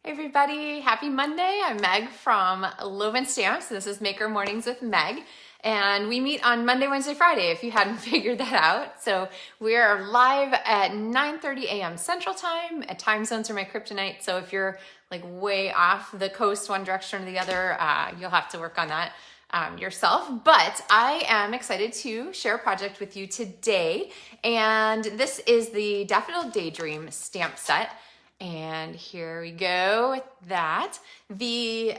Hey everybody, happy Monday. I'm Meg from Loven Stamps. This is Maker Mornings with Meg. And we meet on Monday, Wednesday, Friday, if you hadn't figured that out. So we are live at 9:30 a.m. Central Time. Time zones are my kryptonite. So if you're like way off the coast, one direction or the other, you'll have to work on that yourself. But I am excited to share a project with you today. And this is the Daffodil Daydream stamp set. And here we go with that. The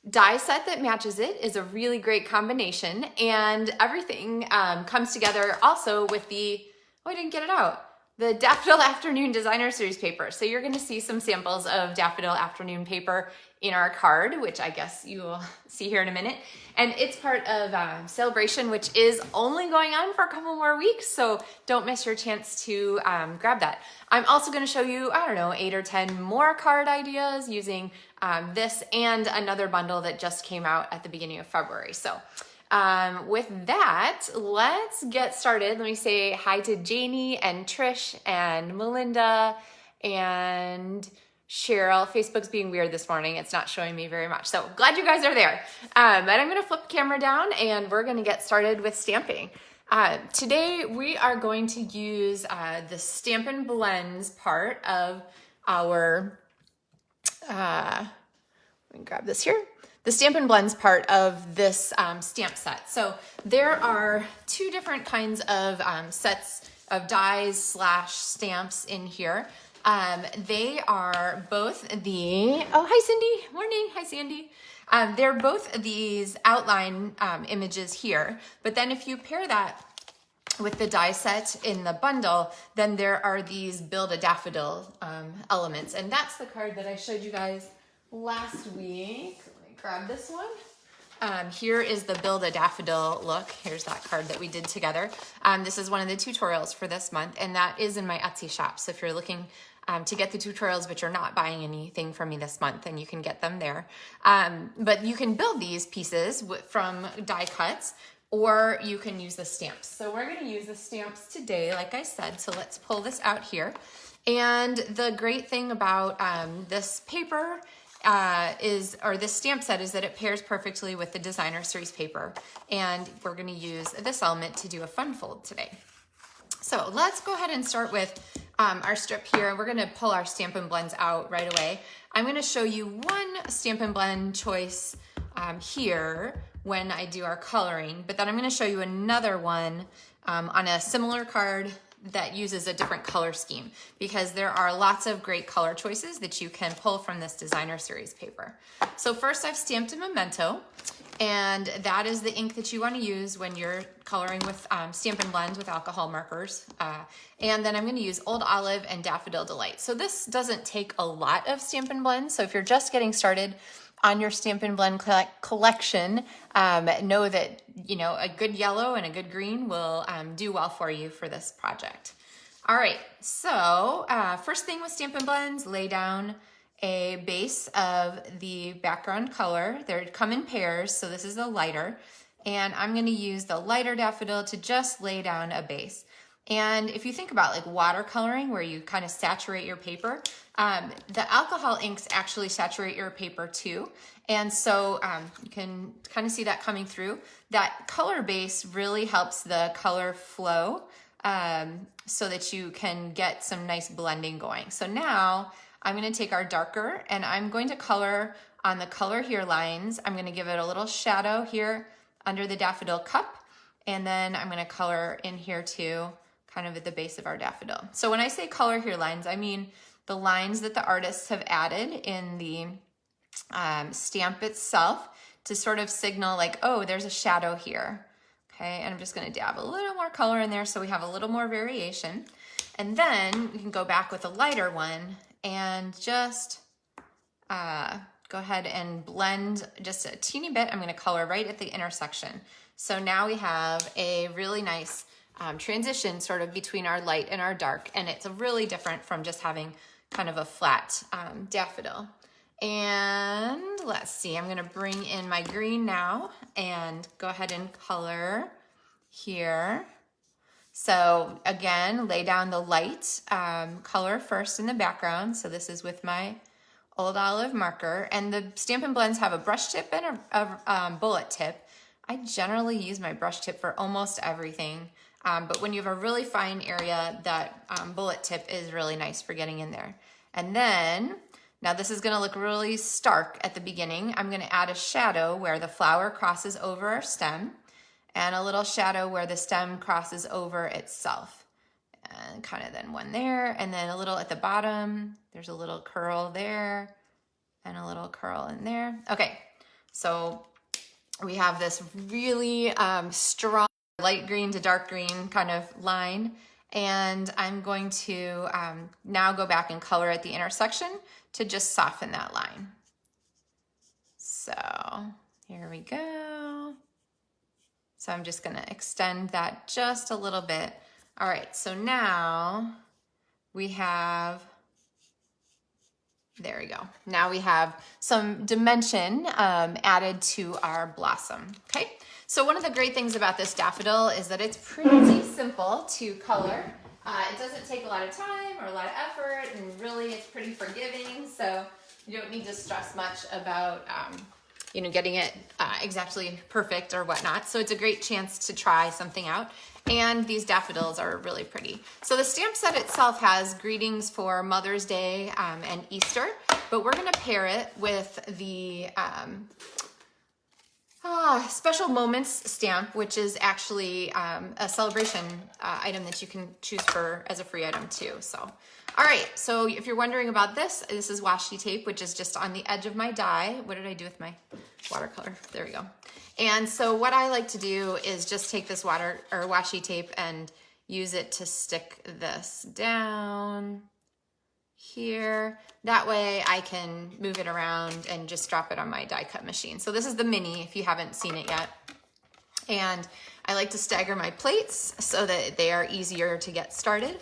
die set that matches it is a really great combination, and everything comes together also with the, oh, I didn't get it out, the Daffodil Afternoon Designer Series paper. So you're gonna see some samples of Daffodil Afternoon paper in our card, which I guess you will see here in a minute. And it's part of Sale-a-bration, which is only going on for a couple more weeks, so don't miss your chance to grab that. I'm also gonna show you, I don't know, 8 or 10 more card ideas using this and another bundle that just came out at the beginning of February. So with that, let's get started. Let me say hi to Janie and Trish and Melinda and Cheryl. Facebook's being weird this morning. It's not showing me very much. So glad you guys are there. And I'm going to flip the camera down and we're going to get started with stamping. Today we are going to use the Stampin Blends part of our, let me grab this here. The Stampin Blends part of this stamp set. So there are two different kinds of sets of dies / stamps in here. They are both the, oh, hi Cindy, morning, hi Sandy. They're both these outline images here, but then if you pair that with the die set in the bundle, then there are these Build a Daffodil elements, and that's the card that I showed you guys last week. Let me grab this one. Here is the Build a Daffodil look. Here's that card that we did together. This is one of the tutorials for this month, and that is in my Etsy shop. So if you're looking to get the tutorials, but you're not buying anything from me this month, then you can get them there. But you can build these pieces from die cuts, or you can use the stamps. So we're gonna use the stamps today, like I said, so let's pull this out here. And the great thing about this paper or this stamp set is that it pairs perfectly with the Designer Series paper. And we're gonna use this element to do a fun fold today. So let's go ahead and start with our strip here. We're gonna pull our Stampin' Blends out right away. I'm gonna show you one Stampin' Blend choice here when I do our coloring, but then I'm gonna show you another one on a similar card that uses a different color scheme, because there are lots of great color choices that you can pull from this Designer Series paper. So first I've stamped a memento, and that is the ink that you want to use when you're coloring with Stampin' Blends with alcohol markers. And then I'm going to use Old Olive and Daffodil Delight. So this doesn't take a lot of Stampin' Blends. So if you're just getting started on your Stampin' Blend collection, know that, you know, a good yellow and a good green will do well for you for this project. All right, so first thing with Stampin' Blends, lay down a base of the background color. They come in pairs, so this is the lighter, and I'm gonna use the lighter daffodil to just lay down a base. And if you think about like watercoloring, where you kind of saturate your paper, the alcohol inks actually saturate your paper too. And so you can kind of see that coming through. That color base really helps the color flow so that you can get some nice blending going. So now I'm gonna take our darker and I'm going to color on the color here lines. I'm gonna give it a little shadow here under the daffodil cup. And then I'm gonna color in here too, kind of at the base of our daffodil. So when I say color here lines, I mean the lines that the artists have added in the stamp itself to sort of signal like, oh, there's a shadow here. Okay, and I'm just gonna dab a little more color in there so we have a little more variation. And then we can go back with a lighter one and just go ahead and blend just a teeny bit. I'm gonna color right at the intersection. So now we have a really nice transition sort of between our light and our dark, and it's really different from just having kind of a flat daffodil. And let's see, I'm gonna bring in my green now and go ahead and color here. So again, lay down the light color first in the background. So this is with my Old Olive marker, and the Stampin' Blends have a brush tip and a bullet tip. I generally use my brush tip for almost everything, but when you have a really fine area, that bullet tip is really nice for getting in there. And then, now this is gonna look really stark at the beginning. I'm gonna add a shadow where the flower crosses over our stem, and a little shadow where the stem crosses over itself. And kind of then one there, and then a little at the bottom. There's a little curl there, and a little curl in there. Okay, so we have this really strong light green to dark green kind of line, and I'm going to now go back and color at the intersection to just soften that line. So here we go. So I'm just gonna extend that just a little bit. All right, so now we have, there we go. Now we have some dimension added to our blossom, okay? So one of the great things about this daffodil is that it's pretty simple to color. It doesn't take a lot of time or a lot of effort, and really it's pretty forgiving, so you don't need to stress much about you know, getting it exactly perfect or whatnot. So it's a great chance to try something out. And these daffodils are really pretty. So the stamp set itself has greetings for Mother's Day and Easter, but we're gonna pair it with the Special Moments stamp, which is actually a celebration item that you can choose for as a free item too. So, all right, so if you're wondering about this, this is washi tape, which is just on the edge of my die. What did I do with my watercolor? There we go. And so what I like to do is just take this washi tape and use it to stick this down here. That way I can move it around and just drop it on my die cut machine. So this is the mini if you haven't seen it yet. And I like to stagger my plates so that they are easier to get started.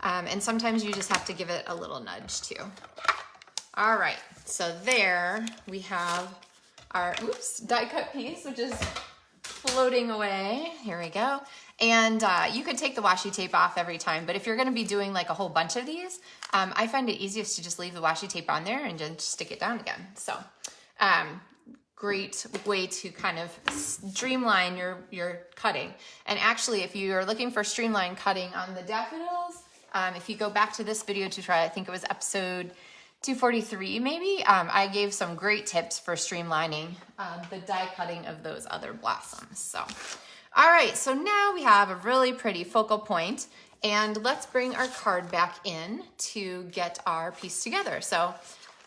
And sometimes you just have to give it a little nudge too. All right, so there we have our die cut piece, which is floating away. Here we go. And you could take the washi tape off every time, but if you're gonna be doing like a whole bunch of these, I find it easiest to just leave the washi tape on there and just stick it down again. So great way to kind of streamline your cutting. And actually, if you're looking for streamline cutting on the daffodils, if you go back to this video tutorial, I think it was episode 243 maybe, I gave some great tips for streamlining the die cutting of those other blossoms. So, all right, so now we have a really pretty focal point, and let's bring our card back in to get our piece together. So,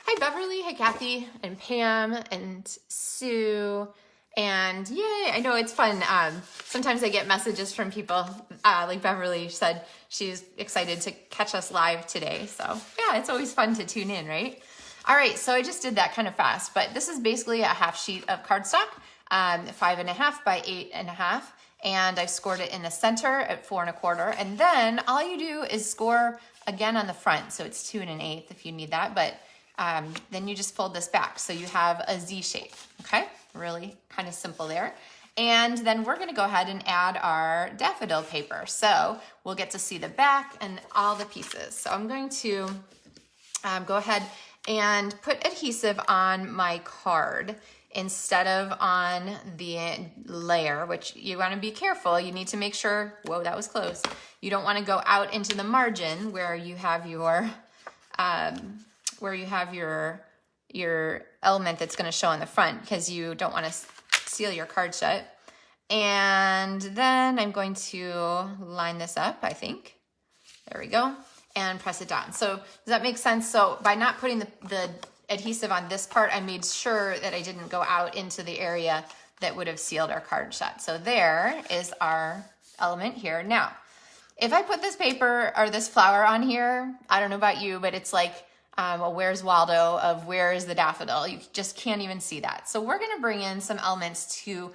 hi Beverly, hi Kathy, and Pam, and Sue, and yay, I know it's fun. Sometimes I get messages from people, like Beverly said, she's excited to catch us live today. So yeah, it's always fun to tune in, right? All right, so I just did that kind of fast, but this is basically a half sheet of cardstock, 5.5 by 8.5, and I scored it in the center at 4 1/4. And then all you do is score again on the front. So it's 2 1/8 if you need that, but then you just fold this back. So you have a Z shape, okay? Really kind of simple there. And then we're gonna go ahead and add our daffodil paper. So we'll get to see the back and all the pieces. So I'm going to go ahead and put adhesive on my card instead of on the layer, which you wanna be careful. You need to make sure, whoa, that was close. You don't wanna go out into the margin where you have your element that's gonna show on the front, because you don't wanna seal your card shut. And then I'm going to line this up, I think. There we go. And press it down. So does that make sense? So by not putting the adhesive on this part, I made sure that I didn't go out into the area that would have sealed our card shut. So there is our element here. Now, if I put this paper or this flower on here, I don't know about you, but it's like a Where's Waldo of where is the daffodil? You just can't even see that. So we're gonna bring in some elements to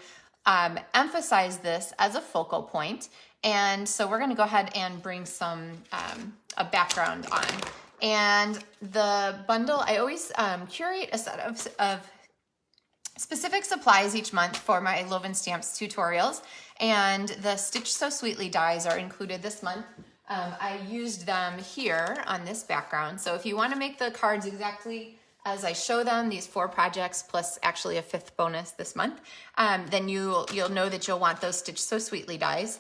emphasize this as a focal point. And so we're gonna go ahead and bring some, a background on. And the bundle, I always curate a set of specific supplies each month for my Loven Stamps tutorials. And the Stitch So Sweetly dies are included this month. I used them here on this background. So if you want to make the cards exactly as I show them these 4 projects plus actually a 5th bonus this month, then you'll know that you'll want those Stitch So Sweetly dies.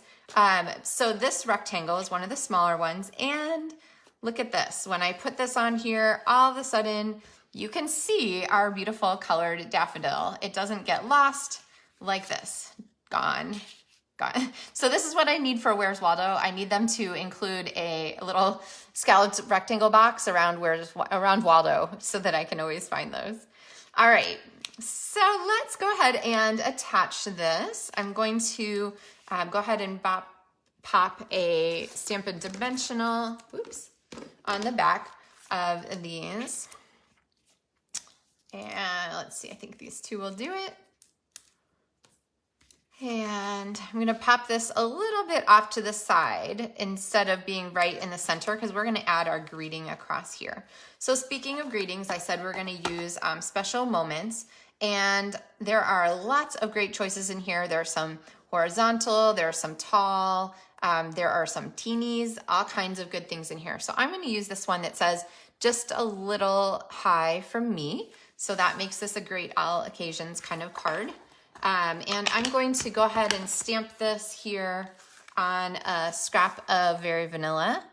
So this rectangle is one of the smaller ones, and look at this. When I put this on here, all of a sudden you can see our beautiful colored daffodil. It doesn't get lost like this. Gone. So this is what I need for Where's Waldo. I need them to include a little scalloped rectangle box around Waldo so that I can always find those. All right, so let's go ahead and attach this. I'm going to go ahead and pop a Stampin' Dimensional, on the back of these. And let's see, I think these 2 will do it. And I'm gonna pop this a little bit off to the side instead of being right in the center, because we're gonna add our greeting across here. So speaking of greetings, I said we're gonna use special moments, and there are lots of great choices in here. There are some horizontal, there are some tall, there are some teenies, all kinds of good things in here. So I'm gonna use this one that says just a little high from me. So that makes this a great all occasions kind of card. And I'm going to go ahead and stamp this here on a scrap of Very Vanilla.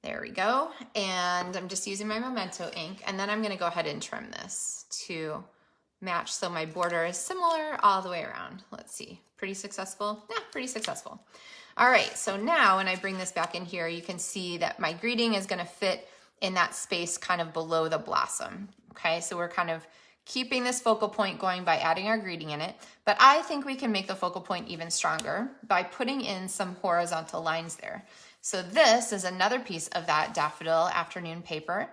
There we go. And I'm just using my Memento ink. And then I'm going to go ahead and trim this to match so my border is similar all the way around. Let's see. Pretty successful? Yeah, pretty successful. All right. So now when I bring this back in here, you can see that my greeting is going to fit in that space kind of below the blossom. Okay. So we're kind of keeping this focal point going by adding our greeting in it, but I think we can make the focal point even stronger by putting in some horizontal lines there. So this is another piece of that Daffodil Afternoon paper,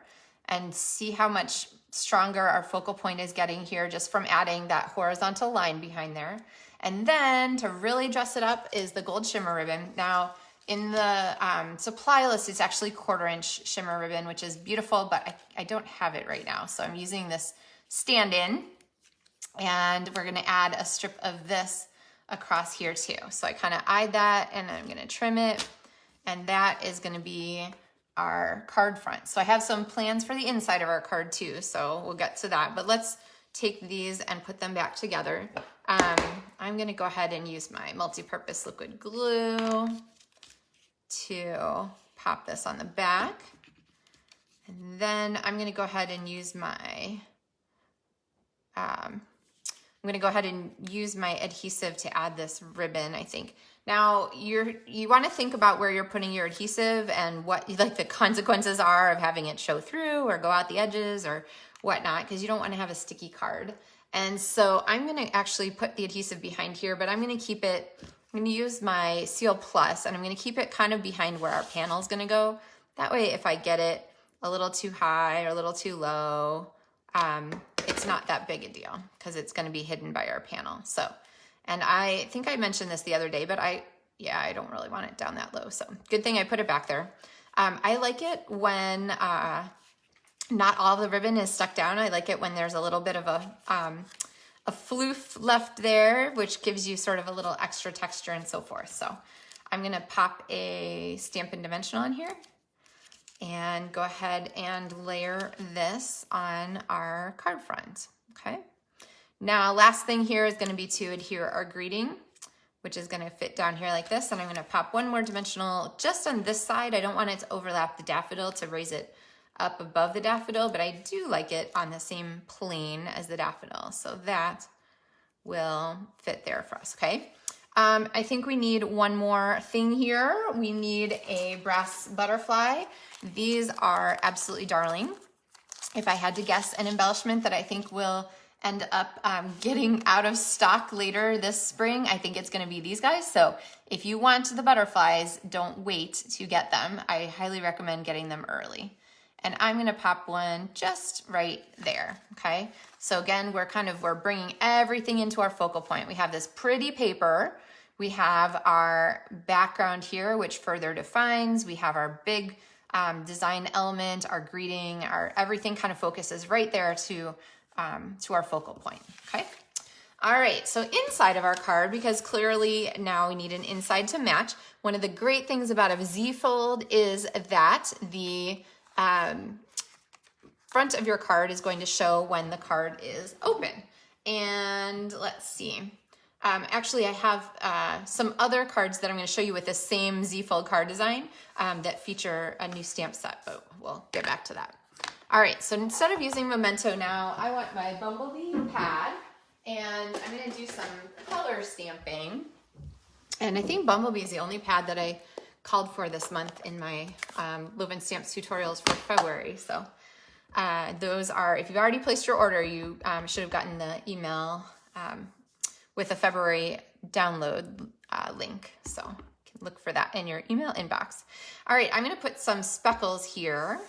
and see how much stronger our focal point is getting here just from adding that horizontal line behind there. And then to really dress it up is the gold shimmer ribbon. Now in the supply list, it's actually 1/4 inch shimmer ribbon, which is beautiful, but I don't have it right now. So I'm using this stand-in, and we're going to add a strip of this across here too. So I kind of eyed that, and I'm going to trim it, and that is going to be our card front. So I have some plans for the inside of our card too, so we'll get to that, but let's take these and put them back together. I'm going to go ahead and use my multi-purpose liquid glue to pop this on the back, and then I'm going to go ahead and use my adhesive to add this ribbon, I think. Now, you want to think about where you're putting your adhesive and what like the consequences are of having it show through or go out the edges or whatnot, because you don't want to have a sticky card. And so I'm going to actually put the adhesive behind here, but I'm going to use my Seal Plus, and I'm going to keep it kind of behind where our panel is going to go. That way, if I get it a little too high or a little too low, it's not that big a deal because it's going to be hidden by our panel. So, and I think I mentioned this the other day, but I don't really want it down that low. So good thing I put it back there. I like it when not all the ribbon is stuck down. I like it when there's a little bit of a floof left there, which gives you sort of a little extra texture and so forth. So I'm going to pop a Stampin' Dimensional on here and go ahead and layer this on our card front, okay? Now, last thing here is gonna be to adhere our greeting, which is gonna fit down here like this, and I'm gonna pop one more dimensional just on this side. I don't want it to overlap the daffodil to raise it up above the daffodil, but I do like it on the same plane as the daffodil, so that will fit there for us, okay? I think we need one more thing here. We need a brass butterfly. These are absolutely darling. If I had to guess an embellishment that I think will end up getting out of stock later this spring, I think it's gonna be these guys. So if you want the butterflies, don't wait to get them. I highly recommend getting them early. And I'm gonna pop one just right there, okay? So again, we're bringing everything into our focal point. We have this pretty paper. We have our background here, which further defines. We have our big design element, our greeting, our everything kind of focuses right there to our focal point, okay? All right, so inside of our card, because clearly now we need an inside to match, one of the great things about a Z-fold is that the front of your card is going to show when the card is open. And let's see. Actually, I have some other cards that I'm going to show you with the same Z-fold card design that feature a new stamp set, but we'll get back to that. All right, so instead of using Memento now, I want my Bumblebee pad, and I'm going to do some color stamping. And I think Bumblebee is the only pad that I called for this month in my Loven Stamps tutorials for February. So those are, if you've already placed your order, you should have gotten the email with a February download link. So you can look for that in your email inbox. All right, I'm gonna put some speckles here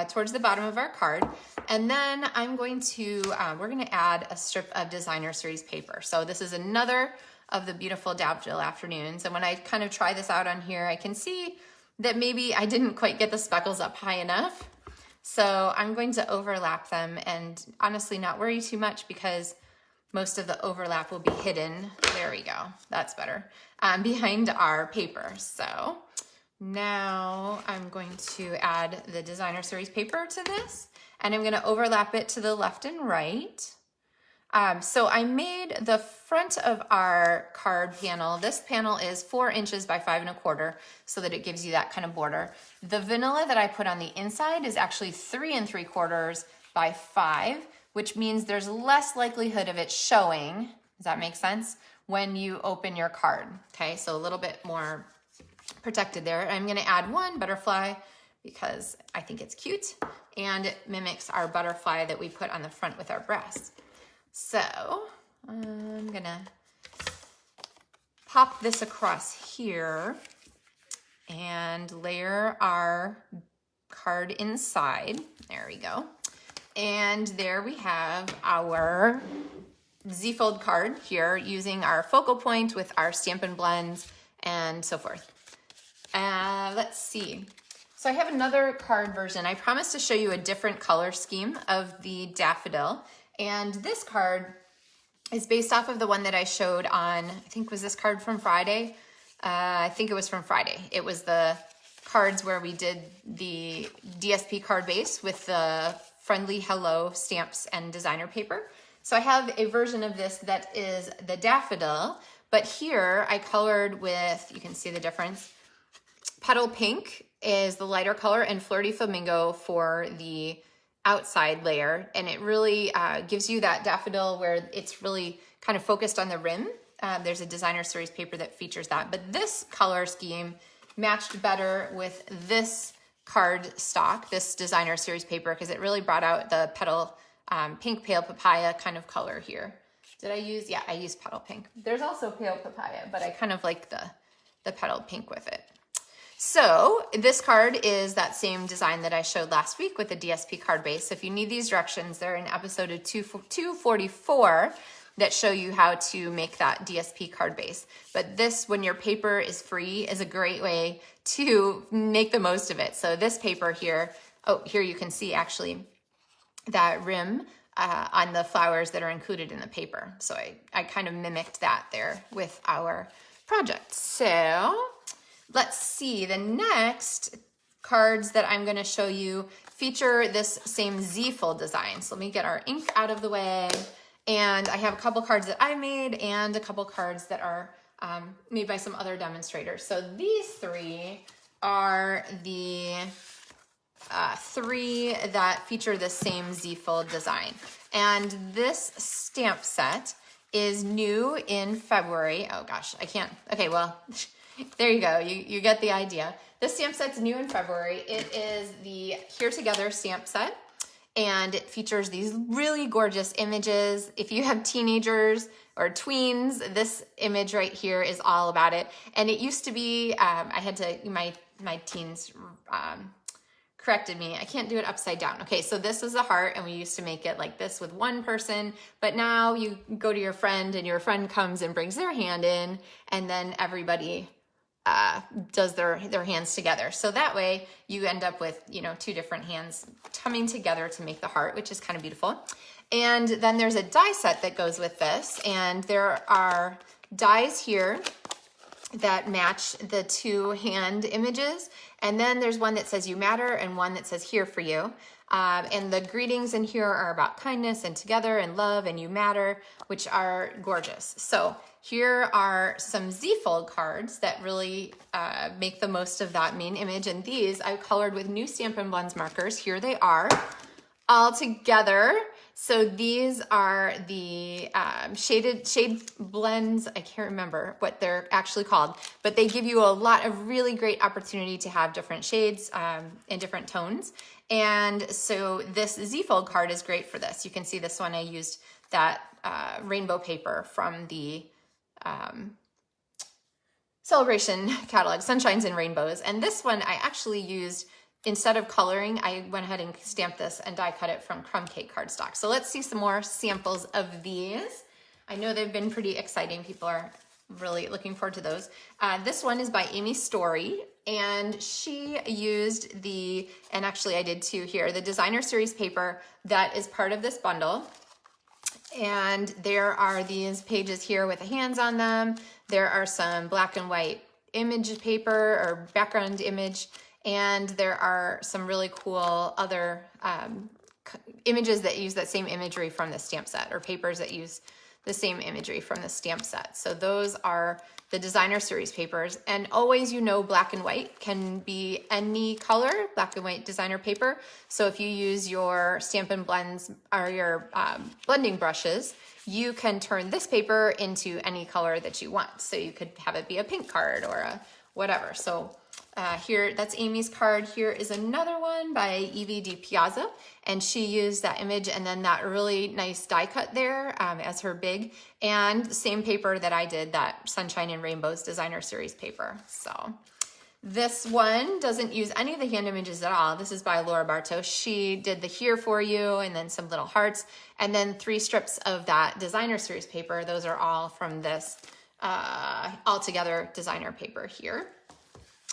towards the bottom of our card. And then I'm going to, we're gonna add a strip of designer series paper. So this is another of the beautiful Daffodil Afternoons. And when I kind of try this out on here, I can see that maybe I didn't quite get the speckles up high enough. So I'm going to overlap them and honestly not worry too much because most of the overlap will be hidden. There we go, that's better. Behind our paper. So now I'm going to add the designer series paper to this, and I'm gonna overlap it to the left and right. So I made the front of our card panel. This panel is 4 inches by 5 1/4 so that it gives you that kind of border. The vanilla that I put on the inside is actually 3 3/4 by 5, which means there's less likelihood of it showing, does that make sense, when you open your card. Okay, so a little bit more protected there. I'm gonna add one butterfly because I think it's cute and it mimics our butterfly that we put on the front with our breast. So I'm gonna pop this across here and layer our card inside. There we go. And there we have our Z-fold card here using our focal point with our Stampin' Blends and so forth. Let's see. So I have another card version. I promised to show you a different color scheme of the daffodil. And this card is based off of the one that I showed on, I think was this card from Friday? I think it was from Friday. It was the cards where we did the DSP card base with the friendly hello stamps and designer paper. So I have a version of this that is the daffodil, but here I colored with, you can see the difference. Petal Pink is the lighter color and Flirty Flamingo for the outside layer, and it really gives you that daffodil where it's really kind of focused on the rim. There's a designer series paper that features that, but this color scheme matched better with this card stock, this designer series paper, because it really brought out the Petal Pink Pale Papaya kind of color here. Did I use, yeah, I used Petal Pink. There's also Pale Papaya, but I kind of like the Petal Pink with it. So this card is that same design that I showed last week with the DSP card base. So if you need these directions, they're in episode of 244 that show you how to make that DSP card base. But this, when your paper is free, is a great way to make the most of it. So this paper here, oh, here you can see actually that rim on the flowers that are included in the paper. So I kind of mimicked that there with our project. So let's see, the next cards that I'm gonna show you feature this same Z-fold design. So let me get our ink out of the way. And I have a couple cards that I made and a couple cards that are made by some other demonstrators. So these three are the three that feature the same Z-fold design. And this stamp set is new in February. Oh gosh, I can't, okay, well, there you go, you get the idea. This stamp set's new in February. It is the Here Together stamp set, and it features these really gorgeous images. If you have teenagers or tweens, this image right here is all about it. And it used to be, I had to, my teens corrected me, I can't do it upside down. Okay, so this is a heart, and we used to make it like this with one person, but now you go to your friend and your friend comes and brings their hand in, and then everybody does their hands together. So that way you end up with, you know, two different hands coming together to make the heart, which is kind of beautiful. And then there's a die set that goes with this, and there are dies here that match the two hand images. And then there's one that says You Matter and one that says Here For You. And the greetings in here are about kindness and together and love and you matter, which are gorgeous. So here are some Z-fold cards that really make the most of that main image. And these I colored with new Stampin' Blends markers. Here they are all together. So these are the shade blends. I can't remember what they're actually called, but they give you a lot of really great opportunity to have different shades in different tones. And so this Z-fold card is great for this. You can see this one, I used that rainbow paper from the Sale-a-bration catalog, Sunshines and Rainbows. And this one I actually used, instead of coloring, I went ahead and stamped this and die cut it from crumb cake cardstock. So let's see some more samples of these. I know they've been pretty exciting. People are really looking forward to those. This one is by Amy Story, and she used and actually I did too here, the designer series paper that is part of this bundle. And there are these pages here with the hands on them. There are some black and white image paper or background image, and there are some really cool other images that use that same imagery from the stamp set, or papers that use the same imagery from the stamp set. So those are the designer series papers. And always, you know, black and white can be any color, black and white designer paper. So if you use your Stampin' Blends or your blending brushes, you can turn this paper into any color that you want. So you could have it be a pink card or a whatever. So here, that's Amy's card. Here is another one by Evie Di Piazza, and she used that image and then that really nice die cut there as her big, and the same paper that I did, that Sunshine and Rainbows designer series paper. So this one doesn't use any of the hand images at all. This is by Laura Bartos. She did the here for you and then some little hearts, and then 3 strips of that designer series paper. Those are all from this All Together designer paper here.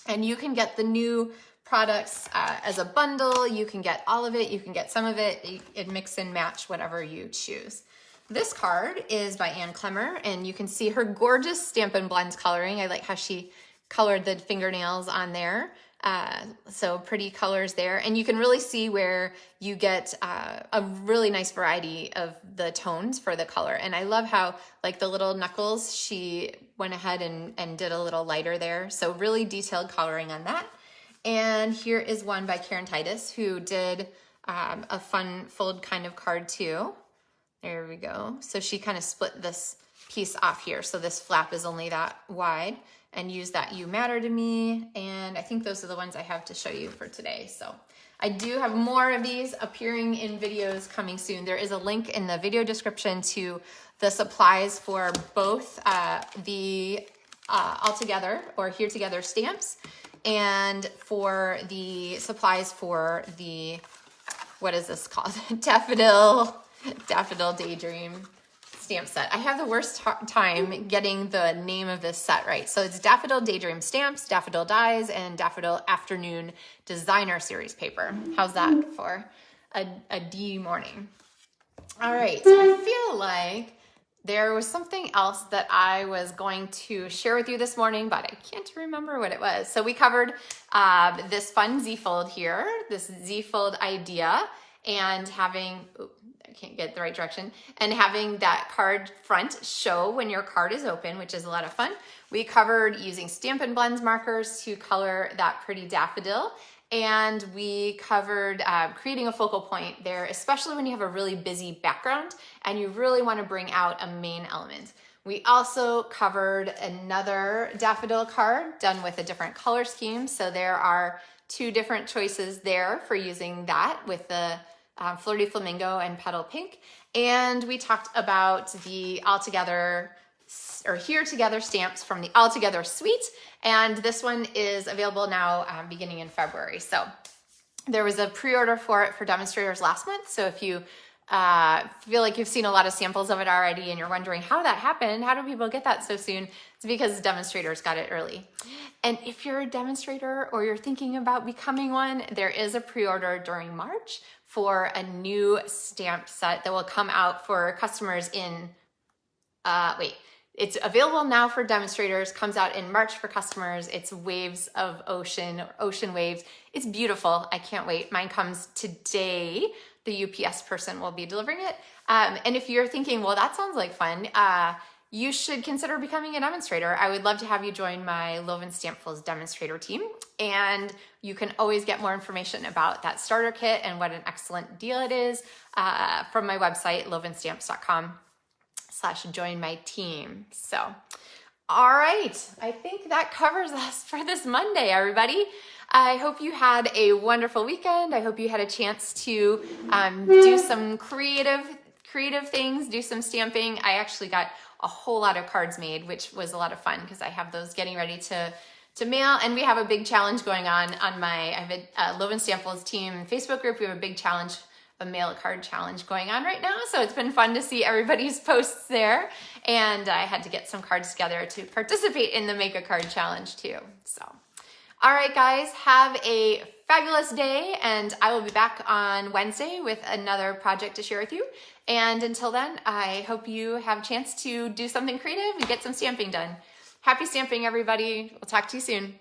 And you can get the new products as a bundle. You can get all of it. You can get some of it. You can mix and match whatever you choose. This card is by Ann Klemmer, and you can see her gorgeous Stampin' Blends coloring. I like how she colored the fingernails on there. So pretty colors there. And you can really see where you get a really nice variety of the tones for the color. And I love how, like, the little knuckles, she went ahead and did a little lighter there. So really detailed coloring on that. And here is one by Karen Titus, who did a fun fold kind of card too. There we go. So she kind of split this piece off here. So this flap is only that wide, and use that You Matter to Me. And I think those are the ones I have to show you for today. So I do have more of these appearing in videos coming soon. There is a link in the video description to the supplies for both the All Together or Here Together stamps, and for the supplies for the, what is this called? Daffodil Daydream stamp set. I have the worst time getting the name of this set right. So it's Daffodil Daydream stamps, Daffodil Dies, and Daffodil Afternoon Designer Series paper. How's that for a D morning? All right, I feel like there was something else that I was going to share with you this morning, but I can't remember what it was. So we covered this fun Z-fold here, this Z-fold idea, and having, I can't get the right direction, and having that card front show when your card is open, which is a lot of fun. We covered using Stampin' Blends markers to color that pretty daffodil, and we covered creating a focal point there, especially when you have a really busy background and you really want to bring out a main element. We also covered another daffodil card done with a different color scheme, so there are 2 different choices there for using that with the Flirty Flamingo and Petal Pink. And we talked about the All Together or Here Together stamps from the All Together suite. And this one is available now beginning in February. So there was a pre-order for it for demonstrators last month. So if you feel like you've seen a lot of samples of it already and you're wondering how that happened, how do people get that so soon? It's because demonstrators got it early. And if you're a demonstrator or you're thinking about becoming one, there is a pre-order during March for a new stamp set that will come out for customers in, It's available now for demonstrators, comes out in March for customers. It's waves of ocean, or ocean waves. It's beautiful. I can't wait. Mine comes today. The UPS person will be delivering it. And if you're thinking, well, that sounds like fun, you should consider becoming a demonstrator. I would love to have you join my Loven Stampfuls demonstrator team. And you can always get more information about that starter kit and what an excellent deal it is from my website, lovenstamps.com/join my team. So, all right. I think that covers us for this Monday, everybody. I hope you had a wonderful weekend. I hope you had a chance to do some creative things, do some stamping. I actually got a whole lot of cards made, which was a lot of fun because I have those getting ready to mail. And we have a big challenge going on I have a Loven Stampfuls team Facebook group. We have a big challenge, a mail a card challenge going on right now. So it's been fun to see everybody's posts there. And I had to get some cards together to participate in the Make a Card challenge too. So, all right, guys, have a fabulous day. And I will be back on Wednesday with another project to share with you. And until then, I hope you have a chance to do something creative and get some stamping done. Happy stamping, everybody. We'll talk to you soon.